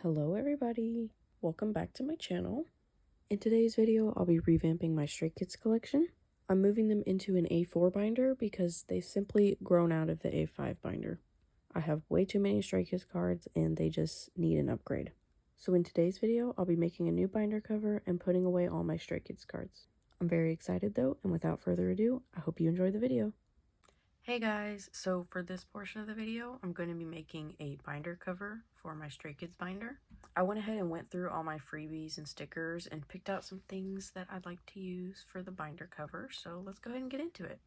Hello everybody, welcome back to my channel. In today's video, I'll be revamping my Stray Kids collection. I'm moving them into an A4 binder because they've simply grown out of the A5 binder. I have way too many Stray Kids cards and they just need an upgrade. So in today's video, I'll be making a new binder cover and putting away all my Stray Kids cards. I'm very excited though, and without further ado, I hope you enjoy the video. Hey guys, so for this portion of the video, I'm going to be making a binder cover for my Stray Kids binder. I went ahead and went through all my freebies and stickers and picked out some things that I'd like to use for the binder cover, so let's go ahead and get into it.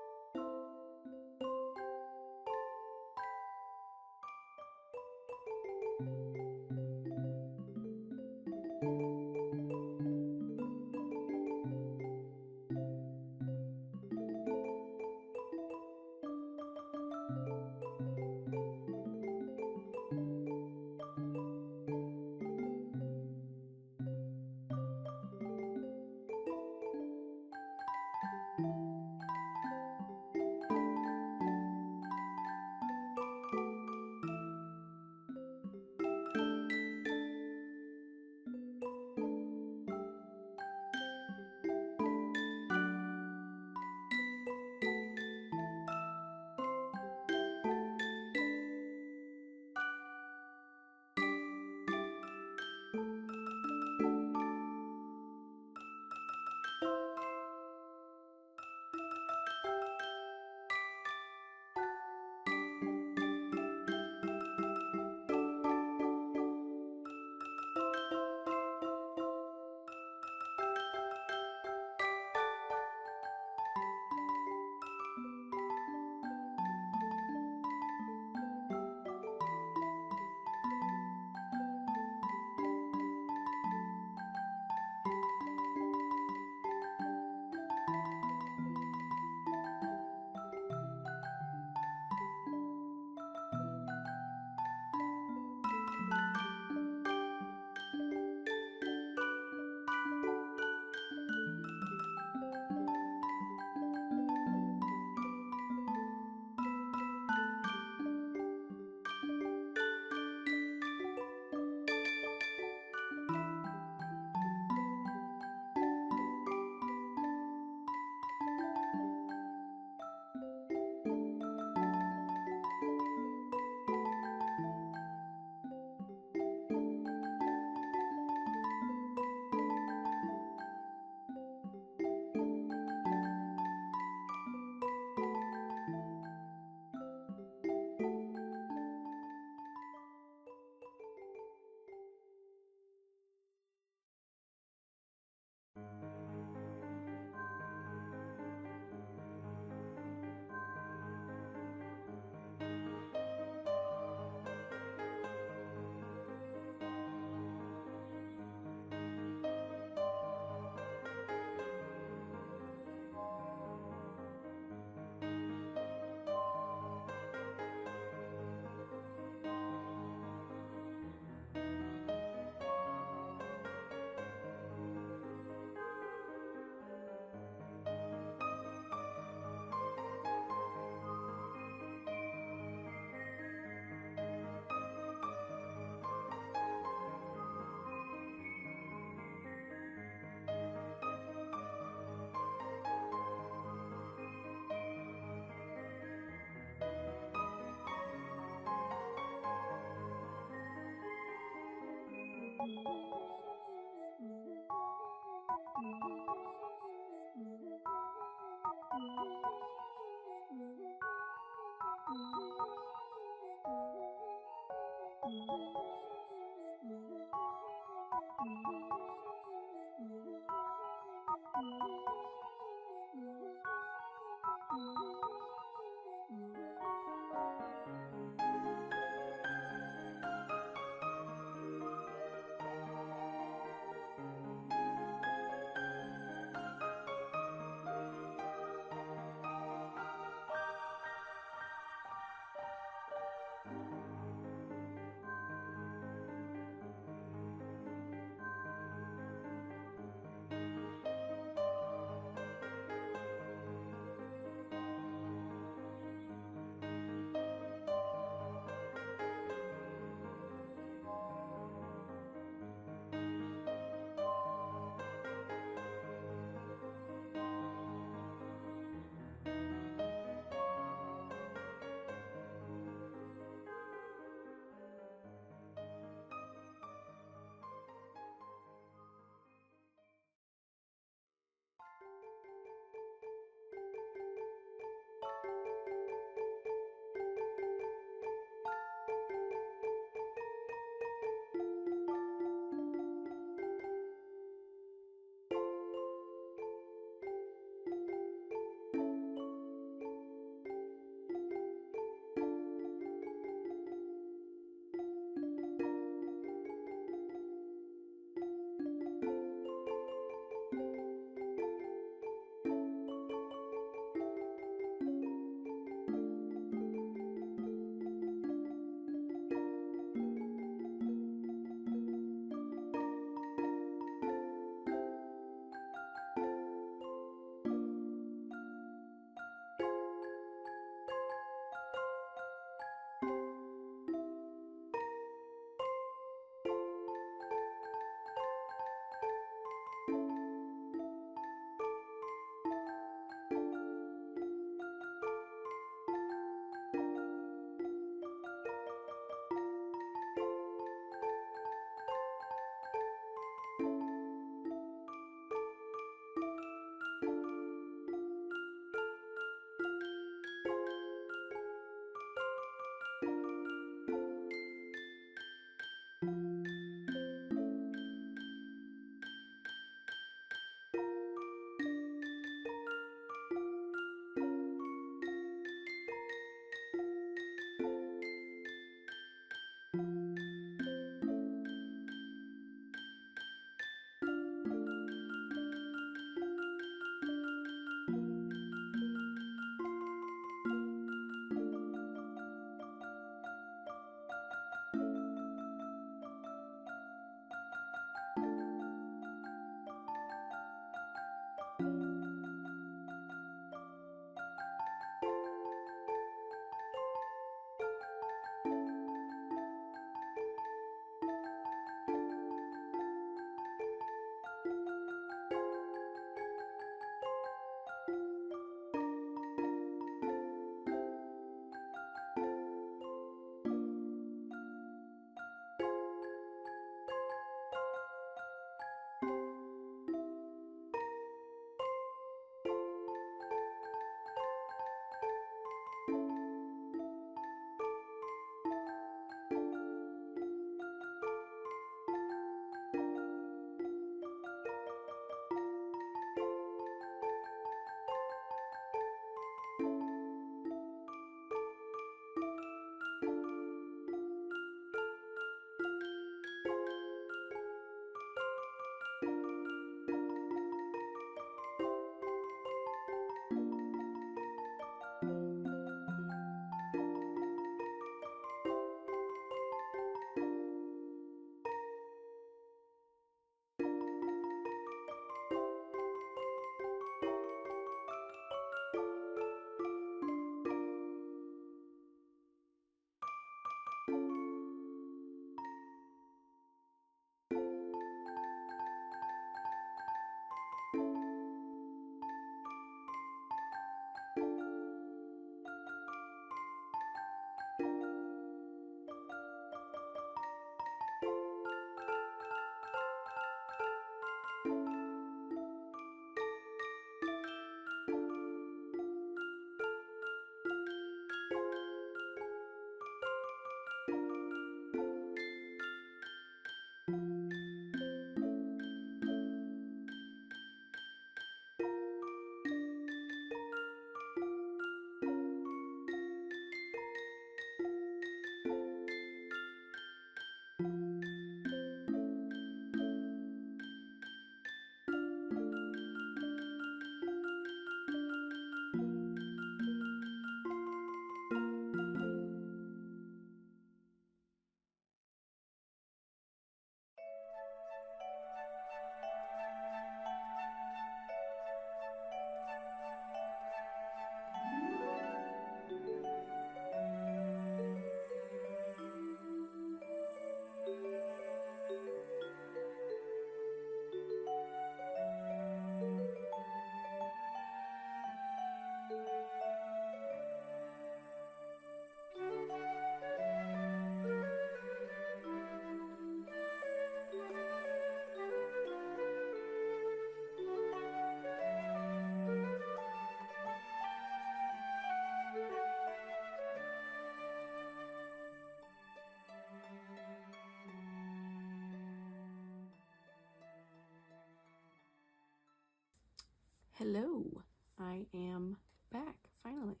Hello, I am back, finally.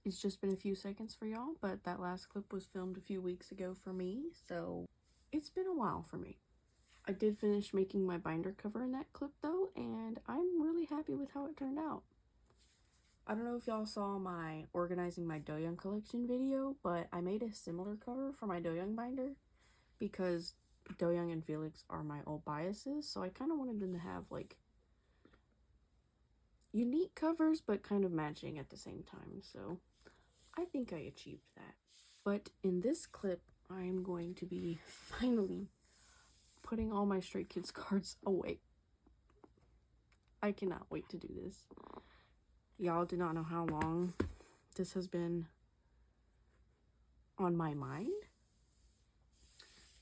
It's just been a few seconds for y'all, but that last clip was filmed a few weeks ago for me, so it's been a while for me. I did finish making my binder cover in that clip though, and I'm really happy with how it turned out. I don't know if y'all saw my organizing my Do-Young collection video, but I made a similar cover for my Do-Young binder because Do-Young and Felix are my old biases, so I kind of wanted them to have like unique covers but kind of matching at the same time, so I think I achieved that. But in this clip, I am going to be finally putting all my Stray Kids cards away. I cannot wait to do this. Y'all do not know how long this has been on my mind.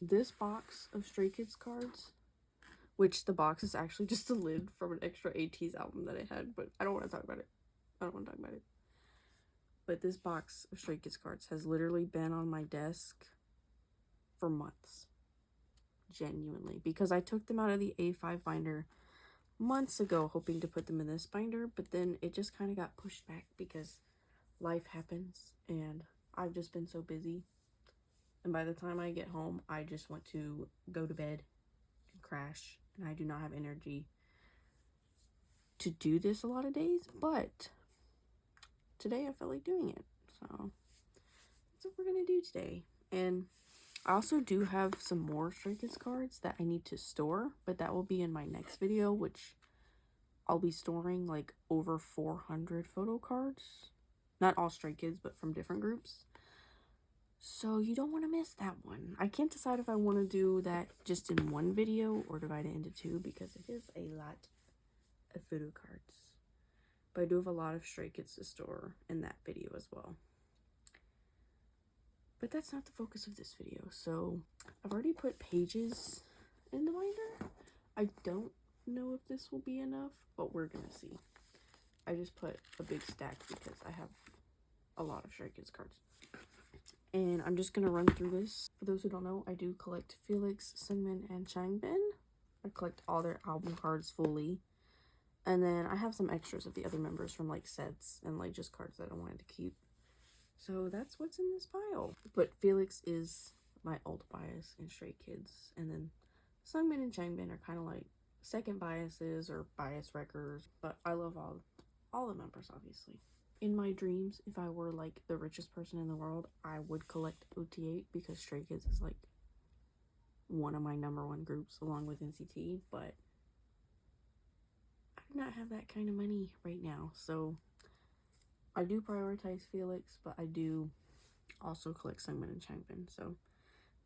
This box of Stray Kids cards, which the box is actually just a lid from an extra ATEEZ album that I had, but I don't want to talk about it. But this box of Stray Kids cards has literally been on my desk for months. Genuinely. Because I took them out of the A5 binder months ago hoping to put them in this binder, but then it just kind of got pushed back because life happens and I've just been so busy. And by the time I get home, I just want to go to bed and crash, and I do not have energy to do this a lot of days, but today I felt like doing it, so that's what we're gonna do today. And I also do have some more Stray Kids cards that I need to store, but that will be in my next video, which I'll be storing like over 400 photo cards. Not all Stray Kids, but from different groups. So you don't want to miss that one. I can't decide if I want to do that just in one video or divide it into two because it is a lot of photo cards. But I do have a lot of Stray Kids to store in that video as well. But that's not the focus of this video. So I've already put pages in the binder. I don't know if this will be enough, but we're gonna see. I just put a big stack because I have a lot of Stray Kids cards. And I'm just gonna run through this. For those who don't know, I do collect Felix, Seungmin, and Changbin. I collect all their album cards fully. And then I have some extras of the other members from like sets and like just cards that I wanted to keep. So that's what's in this pile. But Felix is my old bias in Stray Kids. And then Seungmin and Changbin are kind of like second biases or bias wreckers. But I love all the members, obviously. In my dreams, if I were like the richest person in the world, I would collect OT8 because Stray Kids is like one of my #1 groups along with NCT, but I do not have that kind of money right now. So I do prioritize Felix, but I do also collect Seungmin and Changbin. So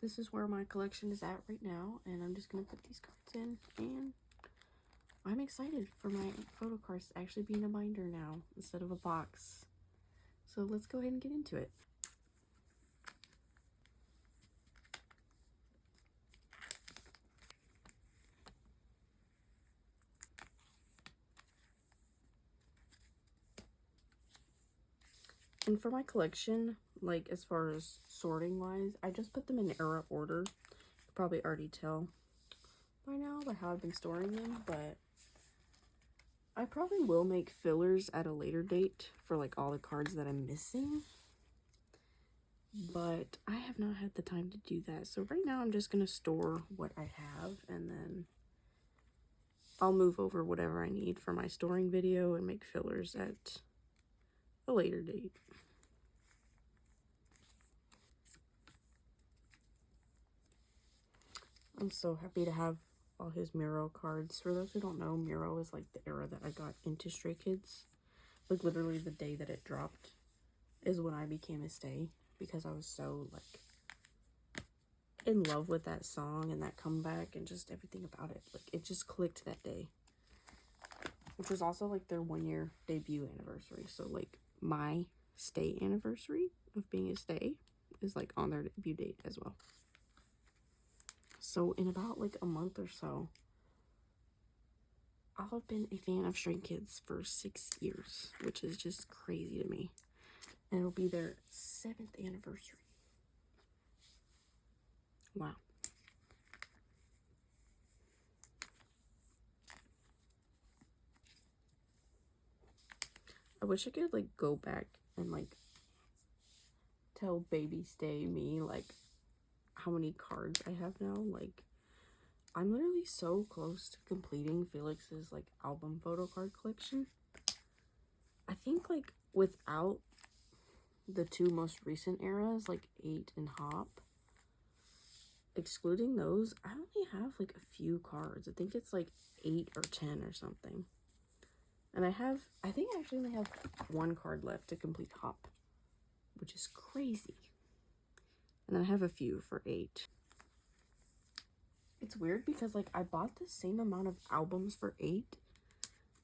this is where my collection is at right now, and I'm just gonna put these cards in, and I'm excited for my photo cards to actually be in a binder now instead of a box. So let's go ahead and get into it. And for my collection, like as far as sorting wise, I just put them in era order. You can probably already tell by now by how I've been storing them, but I probably will make fillers at a later date for like all the cards that I'm missing, but I have not had the time to do that. So right now I'm just gonna store what I have, and then I'll move over whatever I need for my storing video and make fillers at a later date. I'm so happy to have all his Miro cards. For those who don't know, Miro is like the era that I got into Stray Kids. Like literally the day that it dropped is when I became a stay, because I was so like in love with that song and that comeback and just everything about it. Like it just clicked that day, which was also like their 1-year debut anniversary. So like my stay anniversary of being a stay is like on their debut date as well. So in about like a month or so, I'll have been a fan of Stray Kids for 6 years, which is just crazy to me. And it'll be their 7th anniversary. Wow. I wish I could like go back and like tell baby stay me like how many cards I have now. Like, I'm literally so close to completing Felix's like album photo card collection. I think like without the two most recent eras, like 8 and Hop, excluding those, I only have like a few cards. I think it's like 8 or 10 or something. And I think I actually only have one card left to complete Hop, which is crazy. And then I have a few for 8. It's weird because like I bought the same amount of albums for 8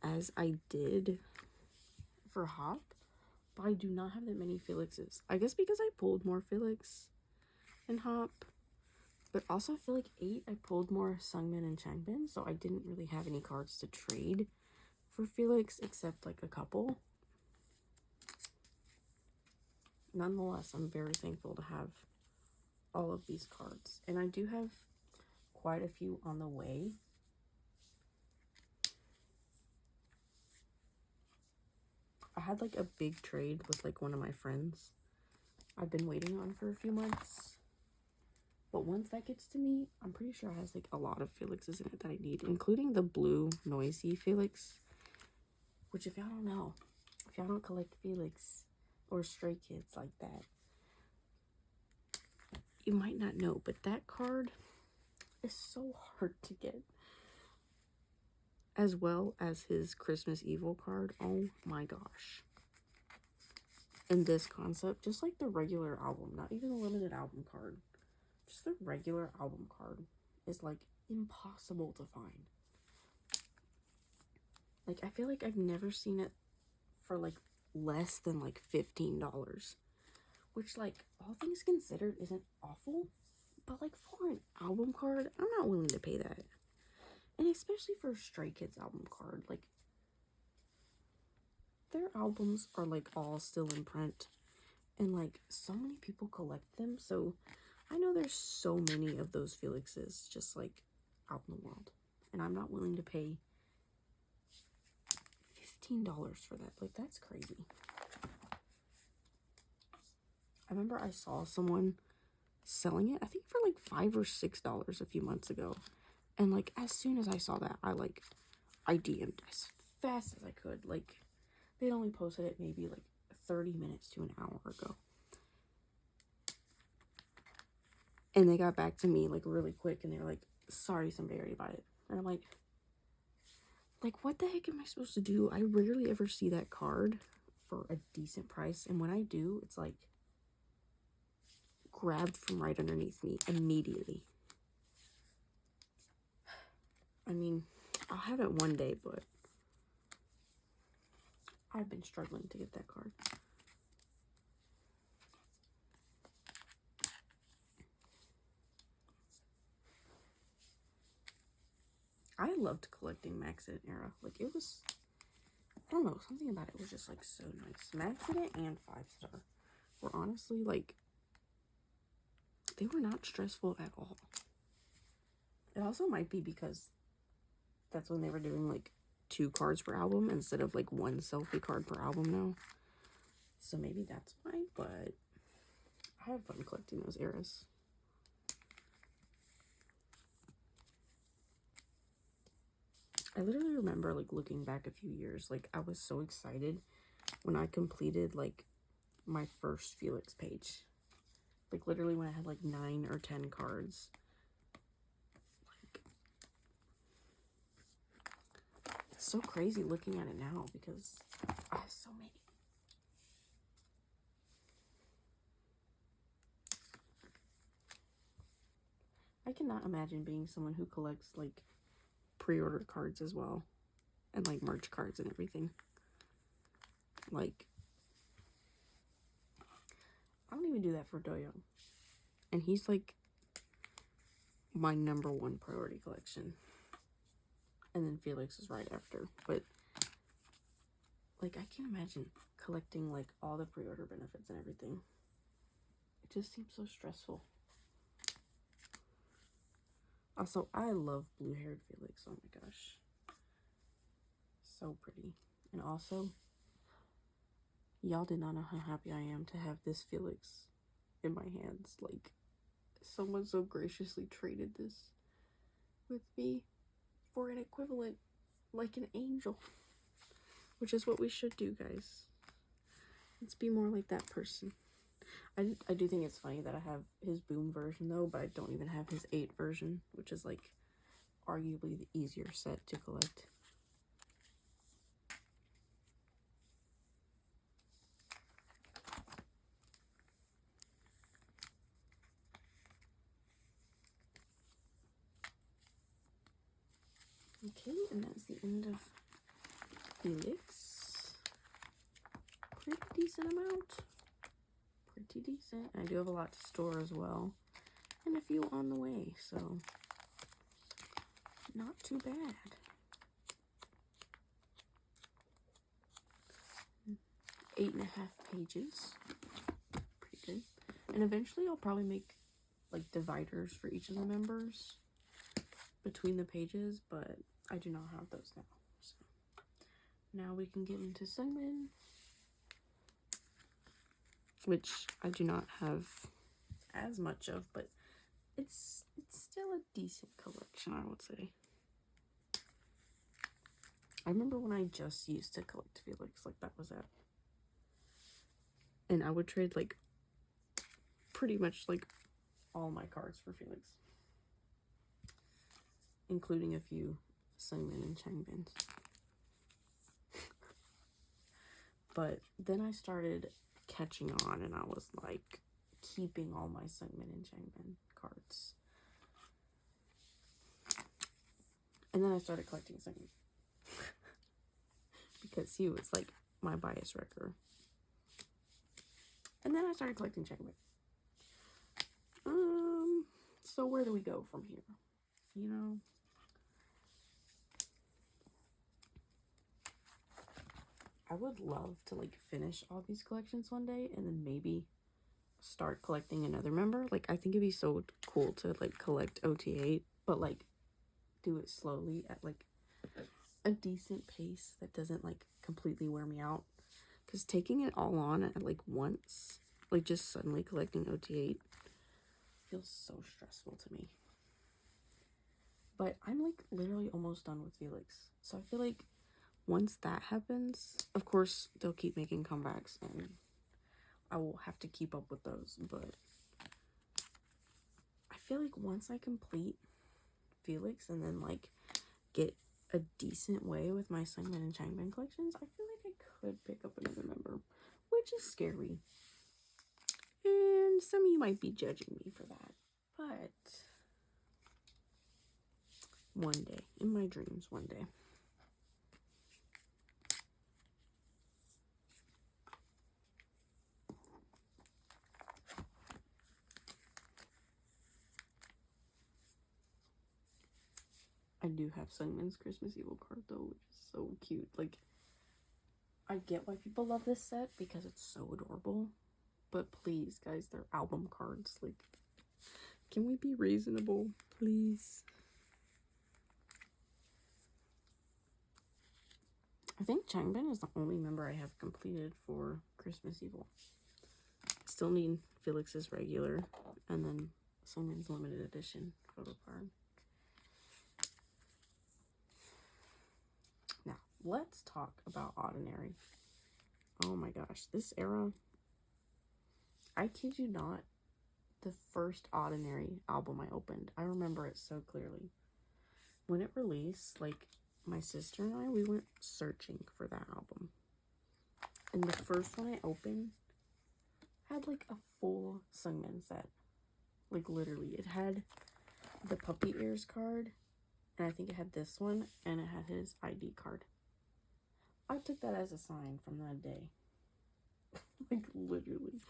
as I did for Hop, but I do not have that many Felixes. I guess because I pulled more Felix in Hop, but also I feel like 8 I pulled more Sungmin and Changbin, so I didn't really have any cards to trade for Felix except like a couple. Nonetheless, I'm very thankful to have all of these cards, and I do have quite a few on the way. I had like a big trade with like one of my friends I've been waiting on for a few months, but once that gets to me, I'm pretty sure it has like a lot of Felixes in it that I need, including the blue noisy Felix, which if y'all don't know, if y'all don't collect Felix or Stray Kids like that, you might not know, but that card is so hard to get, as well as his Christmas Evil card. Oh my gosh. And this concept, just like the regular album, not even the limited album card, just the regular album card is like impossible to find. Like, I feel like I've never seen it for like less than like $15, which like all things considered isn't awful, but like for an album card, I'm not willing to pay that. And especially for a Stray Kids album card, like their albums are like all still in print, and like so many people collect them, so I know there's so many of those Felixes just like out in the world, and I'm not willing to pay $15 for that. Like, that's crazy. I remember I saw someone selling it, I think for like $5 or $6 a few months ago, and like as soon as I saw that, I DM'd as fast as I could. Like, they'd only posted it maybe like 30 minutes to an hour ago, and they got back to me like really quick, and they're like, sorry, somebody already bought it. And I'm like, what the heck am I supposed to do? I rarely ever see that card for a decent price, and when I do, it's like grabbed from right underneath me immediately. I mean, I'll have it one day, but I've been struggling to get that card. I loved collecting Maxident era. Like, it was, I don't know, something about it was just like so nice. Maxident and 5-star were honestly like, they were not stressful at all. It also might be because that's when they were doing like 2 cards per album instead of like 1 selfie card per album now. So maybe that's why, but I had fun collecting those eras. I literally remember like looking back a few years, like I was so excited when I completed like my first Felix page. Like literally when I had like 9 or 10 cards. Like, it's so crazy looking at it now because I have so many. I cannot imagine being someone who collects like pre-ordered cards as well, and like merch cards and everything. Like, I don't even do that for Doyoung, and he's like my #1 priority collection, and then Felix is right after. But like, I can't imagine collecting like all the pre-order benefits and everything. It just seems so stressful. Also, I love blue-haired Felix. Oh my gosh, so pretty. And also, I love blue-haired Felix. Oh my gosh, so pretty. And also, I love blue-haired Felix. Oh my gosh, so pretty. Y'all did not know how happy I am to have this Felix in my hands. Like, someone so graciously traded this with me for an equivalent, like an angel. Which is what we should do, guys. Let's be more like that person. I do think it's funny that I have his boom version though, but I don't even have his 8 version, which is like arguably the easier set to collect. Okay, and that's the end of Felix. Pretty decent amount. Pretty decent. I do have a lot to store as well. And a few on the way, so not too bad. 8.5 pages. Pretty good. And eventually I'll probably make like dividers for each of the members between the pages, but I do not have those now. So now we can get into Sungmin, which I do not have as much of, but it's still a decent collection, I would say. I remember when I just used to collect Felix, like that was it. And I would trade like pretty much like all my cards for Felix, including a few Sungmin and Changbins. But then I started catching on and I was like keeping all my Sungmin and Changbin cards. And then I started collecting Sungmin because he was like my bias wrecker. And then I started collecting Changbin. So where do we go from here? You know? I would love to like finish all these collections one day and then maybe start collecting another member. Like, I think it'd be so cool to like collect OT8, but like do it slowly at like a decent pace that doesn't like completely wear me out. Because taking it all on at like once, like just suddenly collecting OT8 feels so stressful to me. But I'm like literally almost done with Felix. So I feel like once that happens, of course, they'll keep making comebacks and I will have to keep up with those. But I feel like once I complete Felix and then like get a decent way with my Sungmin and Changbin collections, I feel like I could pick up another member, which is scary. And some of you might be judging me for that. But one day, in my dreams, one day. I do have Sungmin's Christmas Evil card though, which is so cute. Like, I get why people love this set because it's so adorable. But please, guys, they're album cards. Like, can we be reasonable, please? I think Changbin is the only member I have completed for Christmas Evil. Still need Felix's regular and then Sungmin's limited edition Photocard. Now, let's talk about Ordinary. Oh my gosh, this era, I kid you not, the first Ordinary album I opened, I remember it so clearly. When it released, like, my sister and I, we went searching for that album. And the first one I opened had like a full Sungmin set. Like, literally, it had the puppy ears card, and I think it had this one, and it had his ID card. I took that as a sign from that day. Like, literally.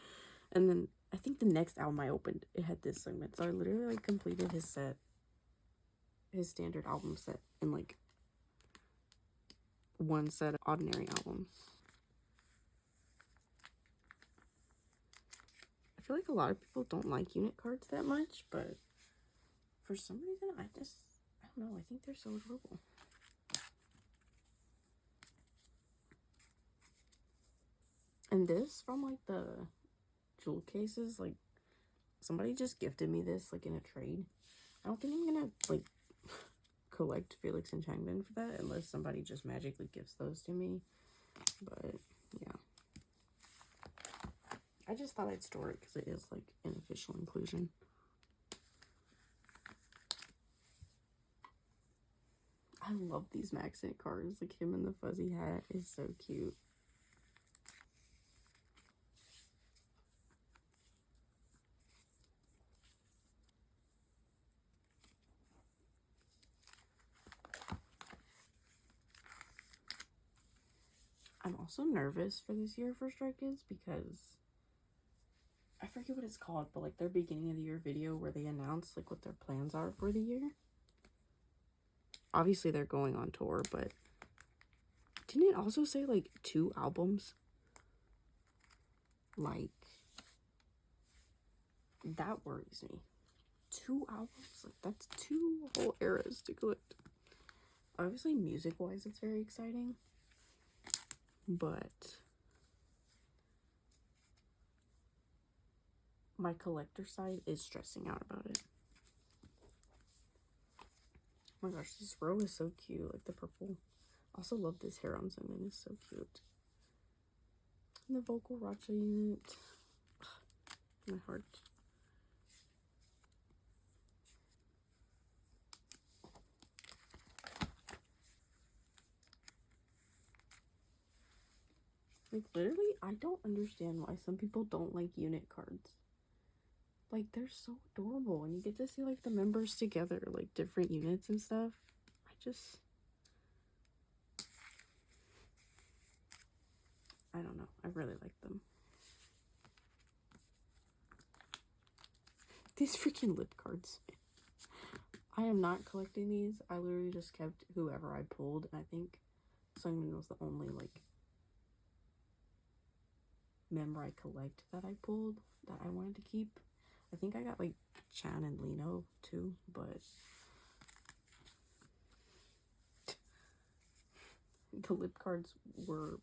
And then I think the next album I opened, it had this Sungmin. So I literally like completed his set, his standard album set, in like one set of Ordinary albums. I feel like a lot of people don't like unit cards that much, but for some reason, I don't know, I think they're so adorable. And this from like the jewel cases, like somebody just gifted me this like in a trade. I don't think I'm gonna like collect Felix and Changbin for that unless somebody just magically gifts those to me. But yeah, I just thought I'd store it because it is like an official inclusion. I love these Maxent cards. Like him in the fuzzy hat is so cute. I'm also nervous for this year for Stray Kids because I forget what it's called, but like their beginning of the year video where they announce like what their plans are for the year. Obviously they're going on tour, but didn't it also say like 2 albums? Like, that worries me. 2 albums? Like, that's 2 whole eras to collect. Obviously, music-wise, it's very exciting. But my collector side is stressing out about it. Oh my gosh, this row is so cute. Like, the purple. Also love this hair on Simon. It's so cute. And the vocal Racha unit. My heart. Like, literally, I don't understand why some people don't like unit cards. Like, they're so adorable. And you get to see, like, the members together, like, different units and stuff. I don't know. I really like them. These freaking lip cards. I am not collecting these. I literally just kept whoever I pulled. And I think Sungmin was the only, like, member I collect that I pulled that I wanted to keep. I think I got, like, Chan and Lino, too. But the lip cards were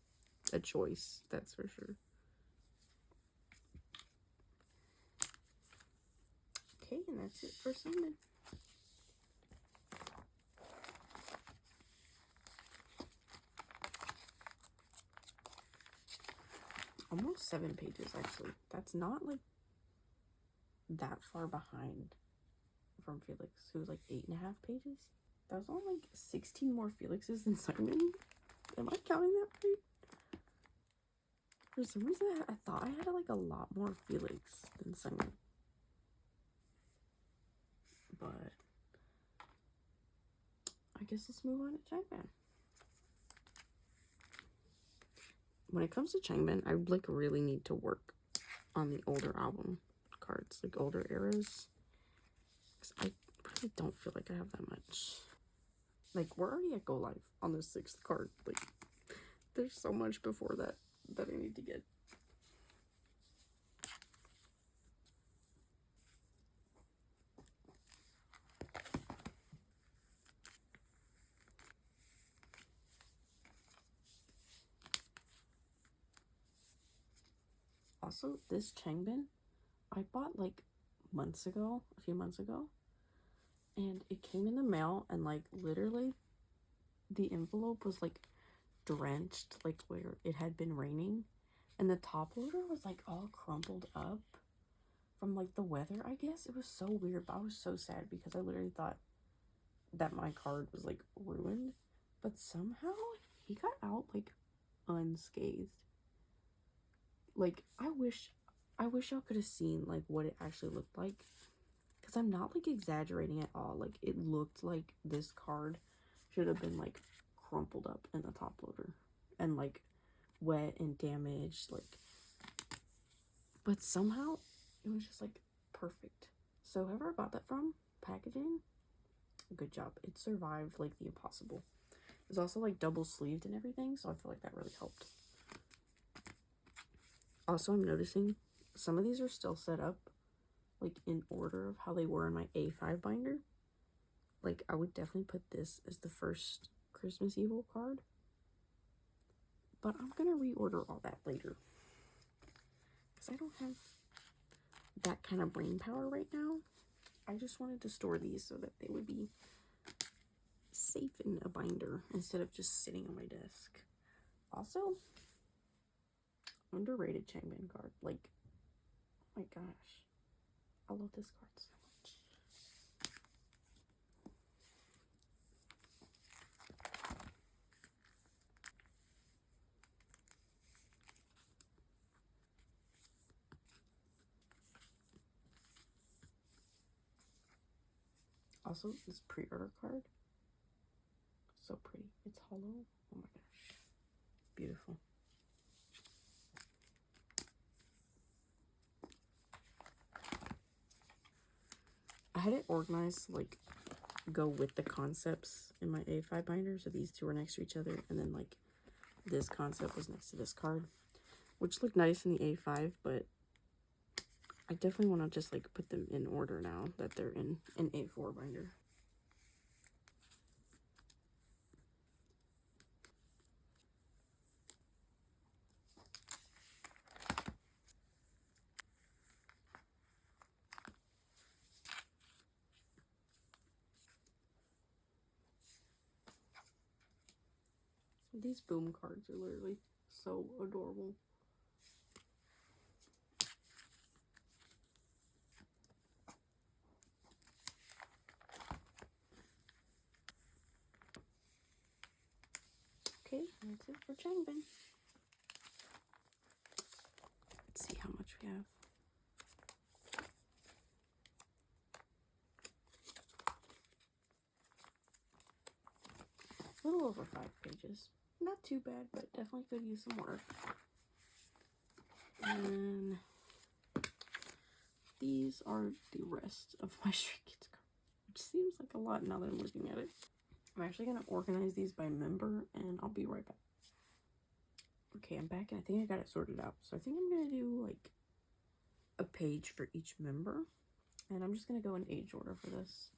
a choice, that's for sure. Okay, and that's it for Sungmin. Almost 7 pages, actually. That's not, like, that far behind from Felix, who was, like, 8.5 pages. That was only, like, 16 more Felixes than Simon. Am I counting that right? For some reason, I thought I had, like, a lot more Felix than Simon. But I guess let's move on to Changbin. When it comes to Changbin, I, like, really need to work on the older album cards, like, older eras. Because I really don't feel like I have that much. Like, we're already at Go Live on the 6th card. Like, there's so much before that I need to get. Also, this Changbin, I bought, like, a few months ago. And it came in the mail, and, like, literally, the envelope was, like, drenched, like, where it had been raining. And the top loader was, like, all crumpled up from, like, the weather, I guess. It was so weird, but I was so sad because I literally thought that my card was, like, ruined. But somehow, he got out, like, unscathed. Like, I wish y'all could have seen, like, what it actually looked like. Because I'm not, like, exaggerating at all. Like, it looked like this card should have been, like, crumpled up in the top loader. And, like, wet and damaged, like. But somehow, it was just, like, perfect. So, whoever I bought that from, packaging, good job. It survived, like, the impossible. It was also, like, double sleeved and everything, so I feel like that really helped. Also, I'm noticing some of these are still set up, like, in order of how they were in my A5 binder. Like, I would definitely put this as the first Christmas Evil card. But I'm gonna reorder all that later. I don't have that kind of brain power right now, I just wanted to store these so that they would be safe in a binder instead of just sitting on my desk. Also, underrated Changbin card. Like, oh my gosh, I love this card so much. Also, this pre-order card, so pretty. It's hollow. Oh my gosh, beautiful. I had it organized, like, go with the concepts in my A5 binder. So these two are next to each other, and then, like, this concept was next to this card, which looked nice in the A5, but I definitely want to just, like, put them in order now that they're in an A4 binder. These boom cards are literally so adorable. Okay, that's it for Changbin. Let's see how much we have. A little over 5 pages. Not too bad, but definitely could use some more. And these are the rest of my Stray Kids cards, which seems like a lot now that I'm looking at it. I'm actually going to organize these by member, and I'll be right back. Okay, I'm back, and I think I got it sorted out. So I think I'm going to do, like, a page for each member, and I'm just going to go in age order for this.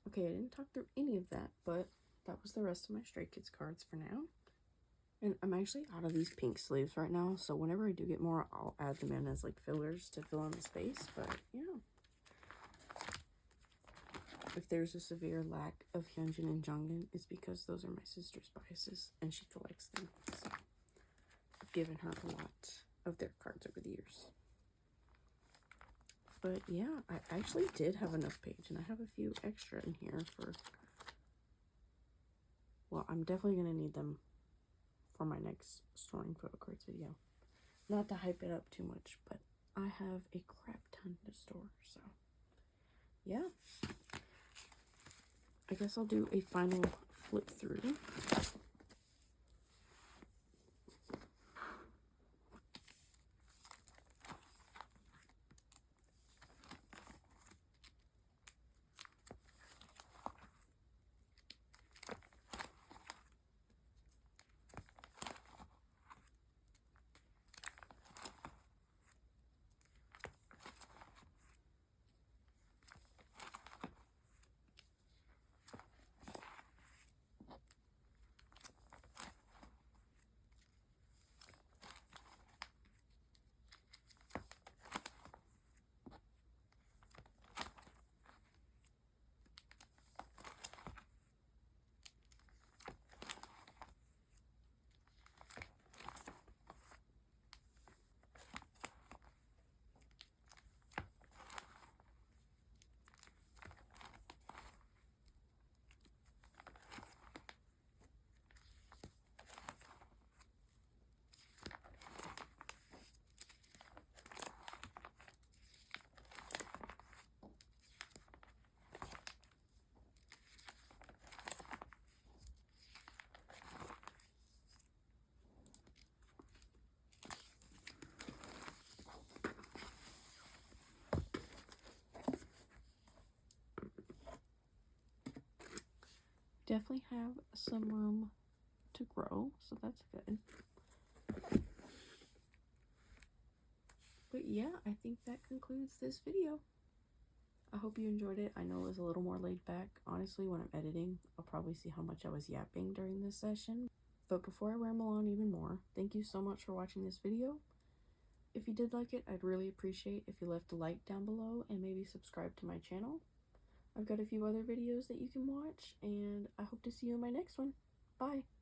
Okay, I didn't talk through any of that, but that was the rest of my Stray Kids cards for now. And I'm actually out of these pink sleeves right now, so whenever I do get more, I'll add them in as, like, fillers to fill in the space, but yeah. If there's a severe lack of Hyunjin and Jongin, it's because those are my sister's biases, and she collects them, so I've given her a lot of their cards over the years. But yeah, I actually did have enough page, and I have a few extra in here for, well, I'm definitely going to need them for my next storing Photocards video. Not to hype it up too much, but I have a crap ton to store, so yeah. I guess I'll do a final flip through. definitely have some room to grow, so that's good. But yeah, I think that concludes this video. I hope you enjoyed it. I know it was a little more laid back. Honestly, when I'm editing, I'll probably see how much I was yapping during this session. But before I ramble on even more, thank you so much for watching this video. If you did like it, I'd really appreciate if you left a like down below and maybe subscribe to my channel. I've got a few other videos that you can watch, and I hope to see you in my next one. Bye!